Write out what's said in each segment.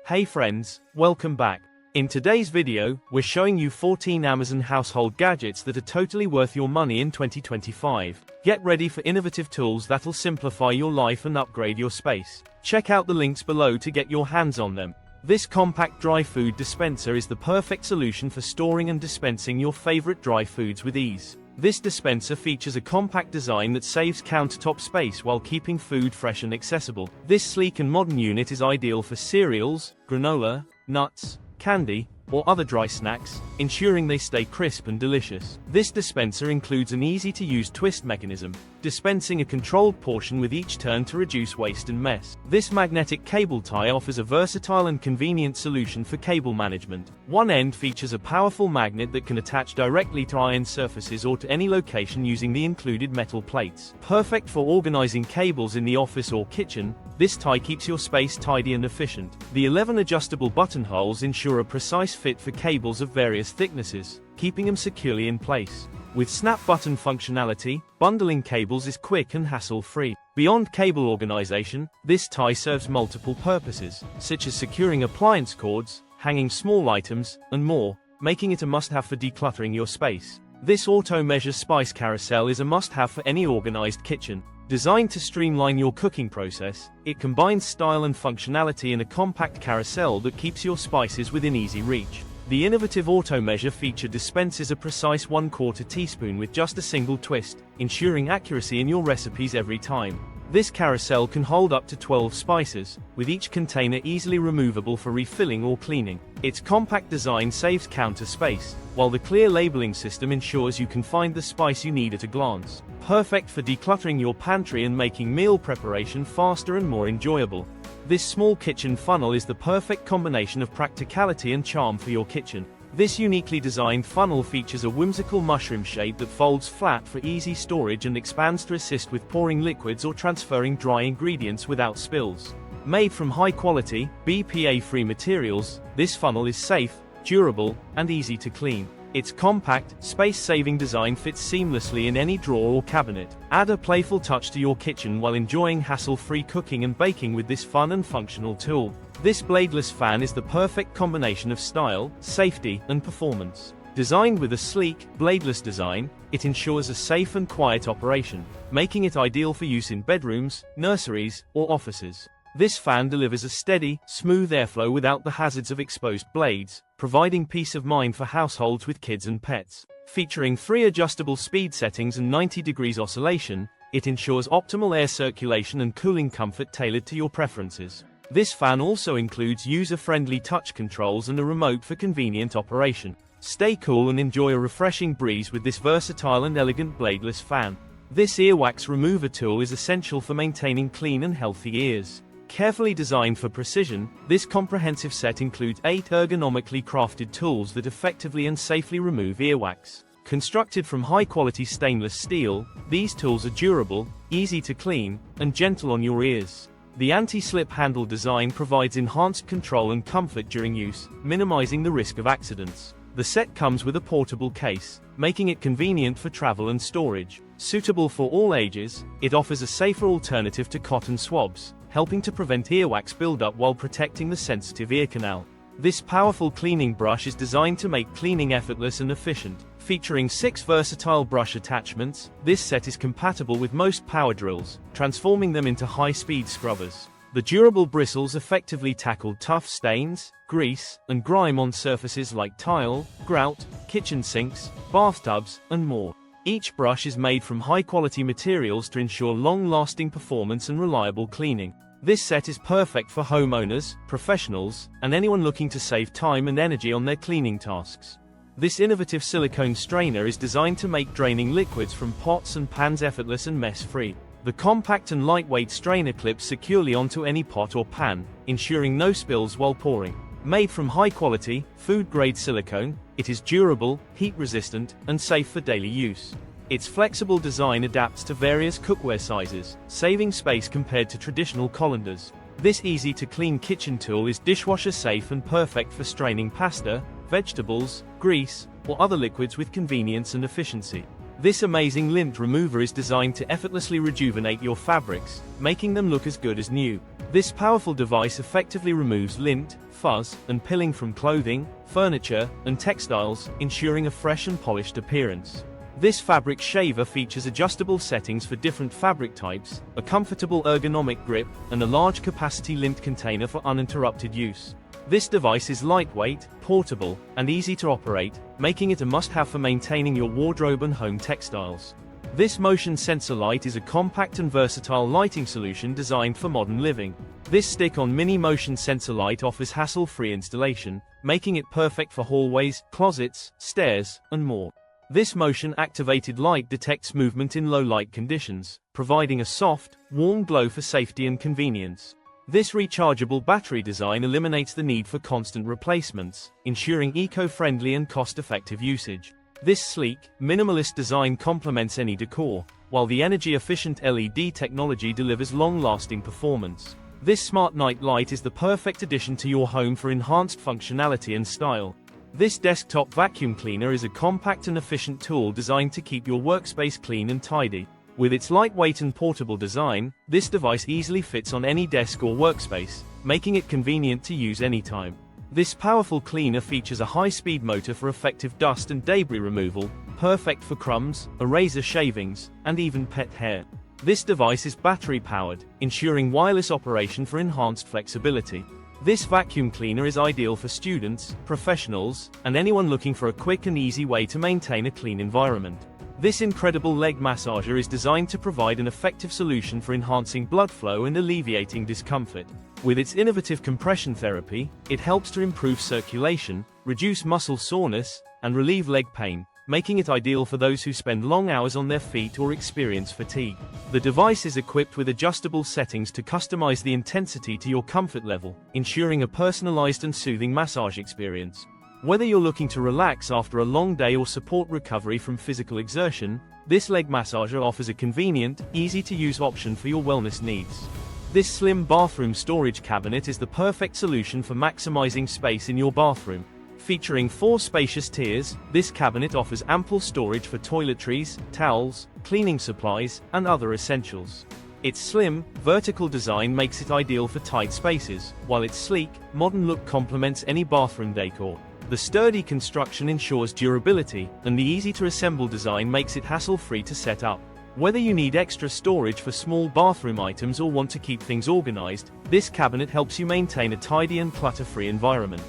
Hey friends, welcome back. In today's video, we're showing you 14 Amazon household gadgets that are totally worth your money in 2025. Get ready for innovative tools that'll simplify your life and upgrade your space. Check out the links below to get your hands on them. This compact dry food dispenser is the perfect solution for storing and dispensing your favorite dry foods with ease. This dispenser features a compact design that saves countertop space while keeping food fresh and accessible. This sleek and modern unit is ideal for cereals, granola, nuts, candy, or other dry snacks, ensuring they stay crisp and delicious. This dispenser includes an easy-to-use twist mechanism, dispensing a controlled portion with each turn to reduce waste and mess. This magnetic cable tie offers a versatile and convenient solution for cable management. One end features a powerful magnet that can attach directly to iron surfaces or to any location using the included metal plates. Perfect for organizing cables in the office or kitchen, this tie keeps your space tidy and efficient. The 11 adjustable buttonholes ensure a precise fit for cables of various thicknesses, keeping them securely in place. With snap button functionality, bundling cables is quick and hassle-free. Beyond cable organization, this tie serves multiple purposes, such as securing appliance cords, hanging small items, and more, making it a must-have for decluttering your space. This auto-measure spice carousel is a must-have for any organized kitchen. Designed to streamline your cooking process, it combines style and functionality in a compact carousel that keeps your spices within easy reach. The innovative auto-measure feature dispenses a precise 1/4 teaspoon with just a single twist, ensuring accuracy in your recipes every time. This carousel can hold up to 12 spices, with each container easily removable for refilling or cleaning. Its compact design saves counter space, while the clear labeling system ensures you can find the spice you need at a glance. Perfect for decluttering your pantry and making meal preparation faster and more enjoyable. This small kitchen funnel is the perfect combination of practicality and charm for your kitchen. This uniquely designed funnel features a whimsical mushroom shape that folds flat for easy storage and expands to assist with pouring liquids or transferring dry ingredients without spills. Made from high-quality, BPA-free materials, this funnel is safe, durable, and easy to clean. Its compact, space-saving design fits seamlessly in any drawer or cabinet. Add a playful touch to your kitchen while enjoying hassle-free cooking and baking with this fun and functional tool. This bladeless fan is the perfect combination of style, safety, and performance. Designed with a sleek, bladeless design, it ensures a safe and quiet operation, making it ideal for use in bedrooms, nurseries, or offices. This fan delivers a steady, smooth airflow without the hazards of exposed blades, providing peace of mind for households with kids and pets. Featuring 3 adjustable speed settings and 90 degrees oscillation, it ensures optimal air circulation and cooling comfort tailored to your preferences. This fan also includes user-friendly touch controls and a remote for convenient operation. Stay cool and enjoy a refreshing breeze with this versatile and elegant bladeless fan. This earwax remover tool is essential for maintaining clean and healthy ears. Carefully designed for precision, this comprehensive set includes 8 ergonomically crafted tools that effectively and safely remove earwax. Constructed from high-quality stainless steel, these tools are durable, easy to clean, and gentle on your ears. The anti-slip handle design provides enhanced control and comfort during use, minimizing the risk of accidents. The set comes with a portable case, making it convenient for travel and storage. Suitable for all ages, it offers a safer alternative to cotton swabs, helping to prevent earwax buildup while protecting the sensitive ear canal. This powerful cleaning brush is designed to make cleaning effortless and efficient. Featuring 6 versatile brush attachments, this set is compatible with most power drills, transforming them into high-speed scrubbers. The durable bristles effectively tackle tough stains, grease, and grime on surfaces like tile, grout, kitchen sinks, bathtubs, and more. Each brush is made from high-quality materials to ensure long-lasting performance and reliable cleaning. This set is perfect for homeowners, professionals, and anyone looking to save time and energy on their cleaning tasks. This innovative silicone strainer is designed to make draining liquids from pots and pans effortless and mess-free. The compact and lightweight strainer clips securely onto any pot or pan, ensuring no spills while pouring. Made from high-quality, food-grade silicone, it is durable, heat-resistant, and safe for daily use. Its flexible design adapts to various cookware sizes, saving space compared to traditional colanders. This easy-to-clean kitchen tool is dishwasher-safe and perfect for straining pasta, vegetables, grease, or other liquids with convenience and efficiency. This amazing lint remover is designed to effortlessly rejuvenate your fabrics, making them look as good as new. This powerful device effectively removes lint, fuzz, and pilling from clothing, furniture, and textiles, ensuring a fresh and polished appearance. This fabric shaver features adjustable settings for different fabric types, a comfortable ergonomic grip, and a large capacity lint container for uninterrupted use. This device is lightweight, portable, and easy to operate, making it a must-have for maintaining your wardrobe and home textiles. This motion sensor light is a compact and versatile lighting solution designed for modern living. This stick-on mini motion sensor light offers hassle-free installation, making it perfect for hallways, closets, stairs, and more. This motion-activated light detects movement in low-light conditions, providing a soft, warm glow for safety and convenience. This rechargeable battery design eliminates the need for constant replacements, ensuring eco-friendly and cost-effective usage. This sleek, minimalist design complements any decor, while the energy-efficient LED technology delivers long-lasting performance. This smart night light is the perfect addition to your home for enhanced functionality and style. This desktop vacuum cleaner is a compact and efficient tool designed to keep your workspace clean and tidy. With its lightweight and portable design, this device easily fits on any desk or workspace, making it convenient to use anytime. This powerful cleaner features a high-speed motor for effective dust and debris removal, perfect for crumbs, eraser shavings, and even pet hair. This device is battery-powered, ensuring wireless operation for enhanced flexibility. This vacuum cleaner is ideal for students, professionals, and anyone looking for a quick and easy way to maintain a clean environment. This incredible leg massager is designed to provide an effective solution for enhancing blood flow and alleviating discomfort. With its innovative compression therapy, it helps to improve circulation, reduce muscle soreness, and relieve leg pain, making it ideal for those who spend long hours on their feet or experience fatigue. The device is equipped with adjustable settings to customize the intensity to your comfort level, ensuring a personalized and soothing massage experience. Whether you're looking to relax after a long day or support recovery from physical exertion, this leg massager offers a convenient, easy-to-use option for your wellness needs. This slim bathroom storage cabinet is the perfect solution for maximizing space in your bathroom. Featuring 4 spacious tiers, this cabinet offers ample storage for toiletries, towels, cleaning supplies, and other essentials. Its slim, vertical design makes it ideal for tight spaces, while its sleek, modern look complements any bathroom decor. The sturdy construction ensures durability, and the easy-to-assemble design makes it hassle-free to set up. Whether you need extra storage for small bathroom items or want to keep things organized, this cabinet helps you maintain a tidy and clutter-free environment.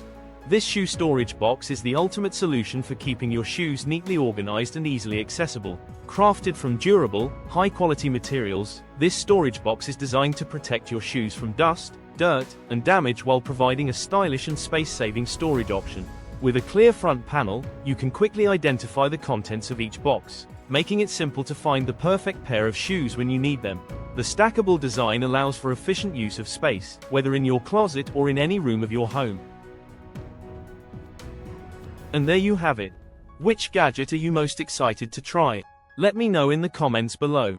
This shoe storage box is the ultimate solution for keeping your shoes neatly organized and easily accessible. Crafted from durable, high-quality materials, this storage box is designed to protect your shoes from dust, dirt, and damage while providing a stylish and space-saving storage option. With a clear front panel, you can quickly identify the contents of each box, making it simple to find the perfect pair of shoes when you need them. The stackable design allows for efficient use of space, whether in your closet or in any room of your home. And there you have it. Which gadget are you most excited to try? Let me know in the comments below.